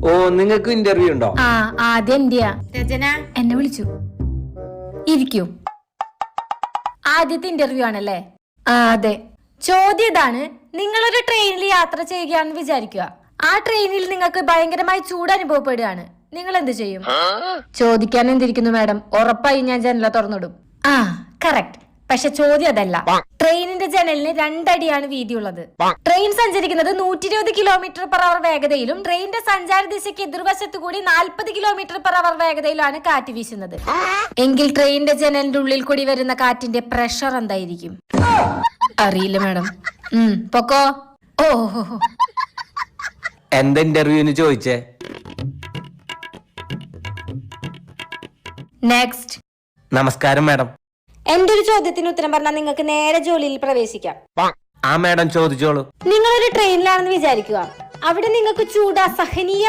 ഓ, നിങ്ങൾക്ക് ഇന്റർവ്യൂ ഉണ്ടോ? ആ, ആദ്യം എന്റെയാ. രചന എന്നെ വിളിച്ചു. ഇരിക്കൂ. ആദ്യത്തെ ഇന്റർവ്യൂ ആണല്ലേ? ആ, അതെ. ചോദ്യം ഇതാണ്: നിങ്ങളൊരു ട്രെയിനിൽ യാത്ര ചെയ്യുകയാണെന്ന് വിചാരിക്കുക. ആ ട്രെയിനിൽ നിങ്ങൾക്ക് ഭയങ്കരമായി ചൂട് അനുഭവപ്പെടുകയാണ്. നിങ്ങൾ എന്ത് ചെയ്യും? ചോദിക്കാൻ എന്തിരിക്കുന്നു മാഡം, ഉറപ്പായി ഞാൻ ജനല തുറന്നിടും. ആ, കറക്റ്റ്. പക്ഷെ ചോദ്യം അതല്ല. ട്രെയിനിന്റെ ജനലിന് 2 അടിയാണ് വീതിയുള്ളത്. ട്രെയിൻ സഞ്ചരിക്കുന്നത് 120 km/h വേഗതയിലും ട്രെയിനിന്റെ സഞ്ചാര ദിശയ്ക്ക് എതിർവശത്തു കൂടി 40 km/h വേഗതയിലാണ് കാറ്റ് വീശുന്നത്. എങ്കിൽ ട്രെയിനിന്റെ ജനലിന്റെ ഉള്ളിൽ കൂടി വരുന്ന കാറ്റിന്റെ പ്രഷർ എന്തായിരിക്കും? അറിയില്ല മാഡം. പൊക്കോ. ഓ, എന്താ ഇന്റർവ്യൂന്ന് ചോദിച്ചേ? നെക്സ്റ്റ്. നമസ്കാരം മാഡം. എന്റെ ഒരു ചോദ്യത്തിന് ഉത്തരം പറഞ്ഞാൽ നിങ്ങൾക്ക് നേരെ ജോലിയിൽ പ്രവേശിക്കാം. ആ മാഡം, ചോദിച്ചോളൂ. നിങ്ങളൊരു ട്രെയിനിലാണെന്ന് വിചാരിക്കുക. അവിടെ നിങ്ങൾക്ക് ചൂട് അസഹനീയം